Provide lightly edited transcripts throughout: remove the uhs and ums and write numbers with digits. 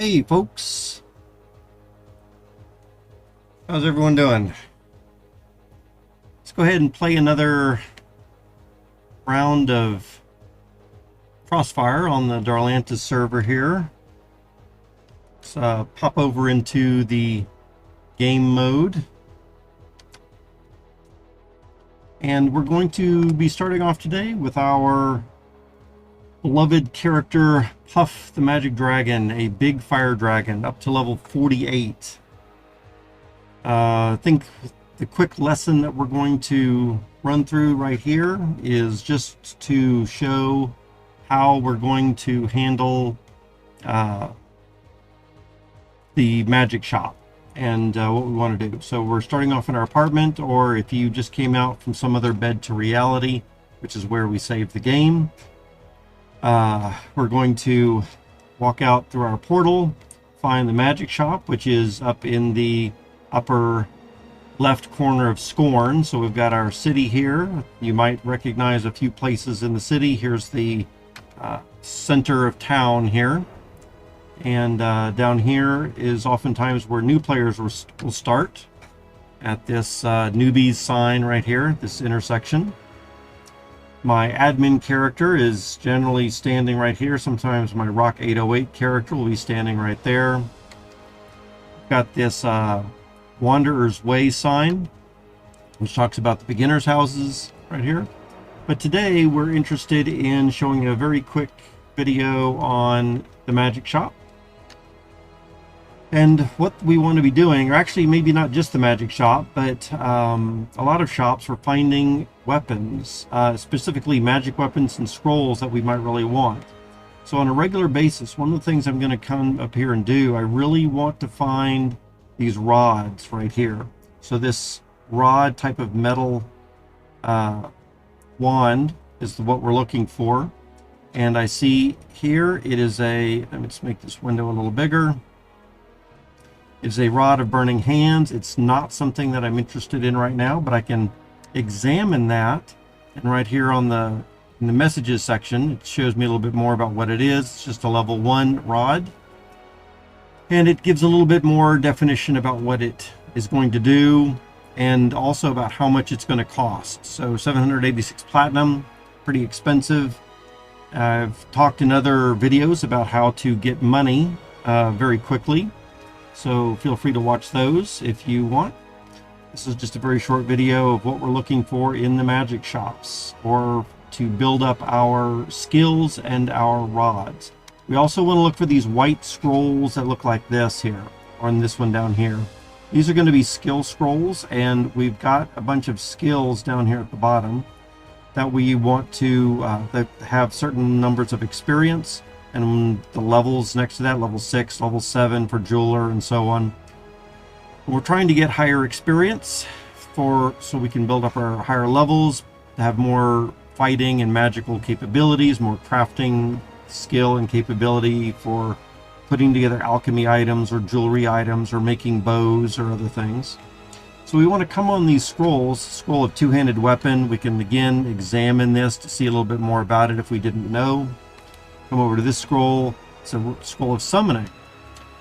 Hey folks, how's everyone doing? Let's go ahead and play another round of Crossfire on the Darlantus server here. Let's pop over into the game mode. And we're going to be starting off today with our beloved character Puff the Magic Dragon, a big fire dragon up to level 48. I think the quick lesson that we're going to run through right here is just to show how we're going to handle the magic shop and what we want to do. So we're starting off in our apartment, or if you just came out from some other bed to reality, which is where we saved the game, we're going to walk out through our portal, find the magic shop, which is up in the upper left corner of Scorn. So we've got our city here. You might recognize a few places in the city. Here's the center of town here. And down here is oftentimes where new players will start, at this newbies sign right here, this intersection. My admin character is generally standing right here. Sometimes my Rock 808 character will be standing right there. Got this Wanderer's Way sign, which talks about the beginner's houses right here. But today we're interested in showing a very quick video on the magic shop. And what we want to be doing, or actually maybe not just the magic shop, but a lot of shops are finding weapons, specifically magic weapons and scrolls that we might really want. So on a regular basis, one of the things I'm going to come up here and do, I really want to find these rods right here. So this rod type of metal wand is what we're looking for. And I see here it is a, let me just make this window a little bigger. It's a rod of burning hands. It's not something that I'm interested in right now, but I can examine that. And right here on in the messages section, it shows me a little bit more about what it is. It's just a level 1 rod. And it gives a little bit more definition about what it is going to do, and also about how much it's going to cost. So 786 platinum, pretty expensive. I've talked in other videos about how to get money very quickly. So feel free to watch those if you want. This is just a very short video of what we're looking for in the magic shops, or to build up our skills and our rods. We also want to look for these white scrolls that look like this here, or in this one down here. These are going to be skill scrolls, and we've got a bunch of skills down here at the bottom that we want to that have certain numbers of experience, and the levels next to that, level 6, level 7 for jeweler, and so on. We're trying to get higher experience so we can build up our higher levels, to have more fighting and magical capabilities, more crafting skill and capability for putting together alchemy items or jewelry items or making bows or other things. So we want to come on these scrolls. Scroll of two-handed weapon. We can again examine this to see a little bit more about it if we didn't know. Come over to this scroll. It's a scroll of summoning.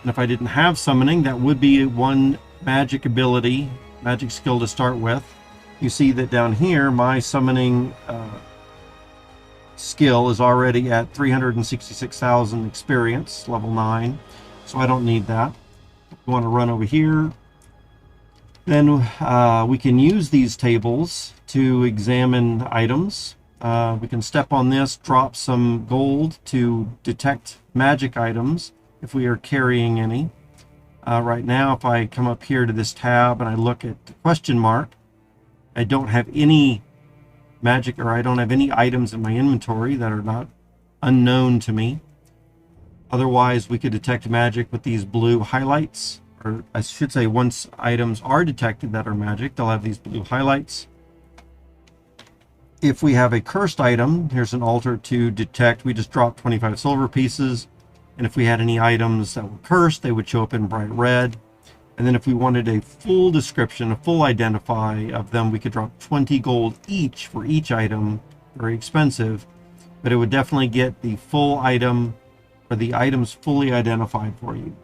And if I didn't have summoning, that would be one magic ability, magic skill to start with. You see that down here, my summoning skill is already at 366,000 experience, level 9. So I don't need that. We want to run over here. Then we can use these tables to examine items. We can step on this, drop some gold to detect magic items if we are carrying any. Right now, if I come up here to this tab and I look at the question mark, I don't have any magic, or I don't have any items in my inventory that are not unknown to me. Otherwise, we could detect magic with these blue highlights, or I should say, once items are detected that are magic, they'll have these blue highlights. If we have a cursed item, here's an altar to detect. We just dropped 25 silver pieces, and if we had any items that were cursed, they would show up in bright red. And then if we wanted a full description, a full identify of them, we could drop 20 gold each for each item. Very expensive, but it would definitely get the full item or the items fully identified for you.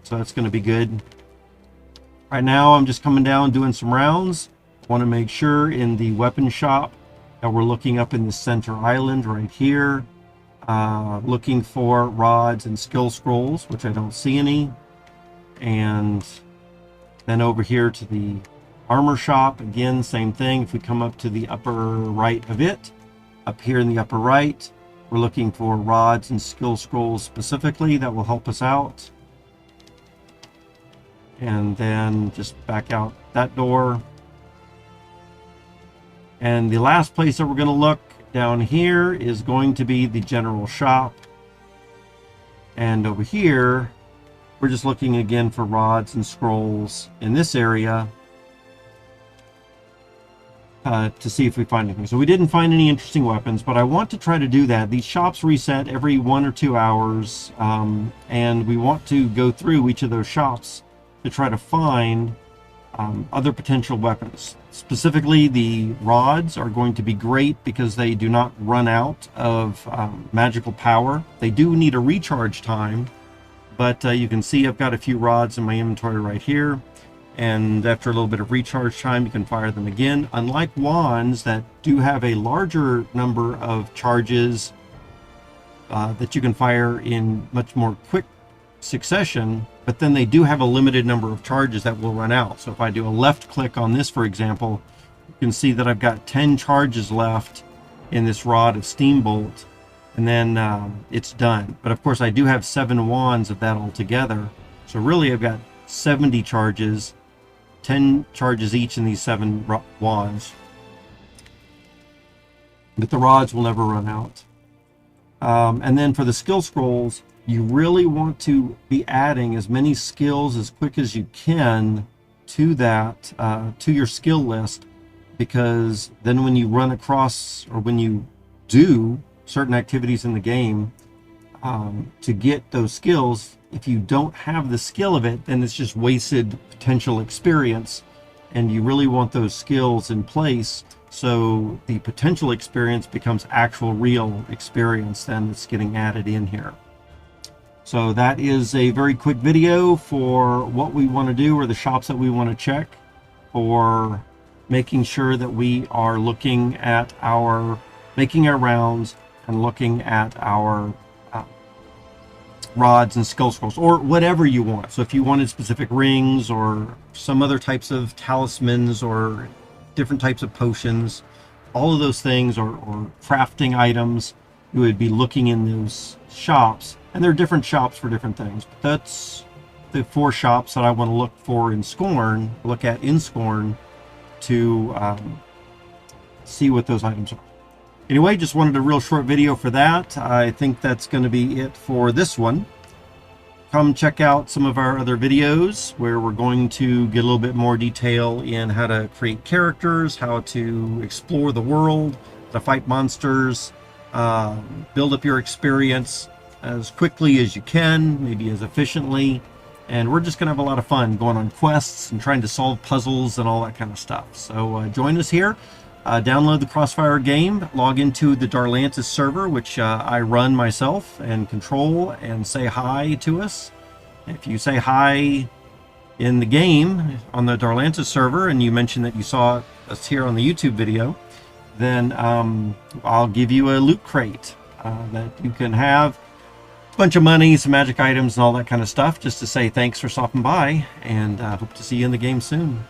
So that's going to be good. Right now I'm just coming down doing some rounds. Want to make sure in the weapon shop that we're looking up in the center island right here, looking for rods and skill scrolls, which I don't see any. And then over here to the armor shop, again, same thing. If we come up to the upper right of it, up here in the upper right, we're looking for rods and skill scrolls specifically that will help us out. And then just back out that door. And the last place that we're going to look down here is going to be the general shop. And over here, we're just looking again for rods and scrolls in this area to see if we find anything. So we didn't find any interesting weapons, but I want to try to do that. These shops reset every 1 or 2 hours, and we want to go through each of those shops to try to find other potential weapons. Specifically, the rods are going to be great because they do not run out of magical power. They do need a recharge time, but you can see I've got a few rods in my inventory right here, and after a little bit of recharge time you can fire them again. Unlike wands that do have a larger number of charges that you can fire in much more quick succession, but then they do have a limited number of charges that will run out. So if I do a left click on this, for example, you can see that I've got 10 charges left in this rod of Steambolt, and then it's done. But of course I do have 7 wands of that altogether, so really I've got 70 charges, 10 charges each in these 7 wands, but the rods will never run out. And then for the skill scrolls, you really want to be adding as many skills as quick as you can to that, to your skill list, because then when you run across, or when you do certain activities in the game to get those skills, if you don't have the skill of it, then it's just wasted potential experience, and you really want those skills in place so the potential experience becomes actual real experience then that's getting added in here. So that is a very quick video for what we want to do, or the shops that we want to check, for making sure that we are looking at making our rounds and looking at our rods and skill scrolls, or whatever you want. So if you wanted specific rings or some other types of talismans or different types of potions, all of those things, or crafting items, you would be looking in those shops. And there are different shops for different things, but that's the 4 shops that I want to look for in Scorn, to see what those items are. Anyway, just wanted a real short video for that. I think that's going to be it for this one. Come check out some of our other videos where we're going to get a little bit more detail in how to create characters, how to explore the world, how to fight monsters, build up your experience as quickly as you can, maybe as efficiently, and we're just gonna have a lot of fun going on quests and trying to solve puzzles and all that kind of stuff. So join us here, download the Crossfire game, log into the Darlantus server, which I run myself and control, and say hi to us. If you say hi in the game on the Darlantus server and you mention that you saw us here on the YouTube video, then I'll give you a loot crate that you can have. Bunch of money, some magic items, and all that kind of stuff, just to say thanks for stopping by, and hope to see you in the game soon.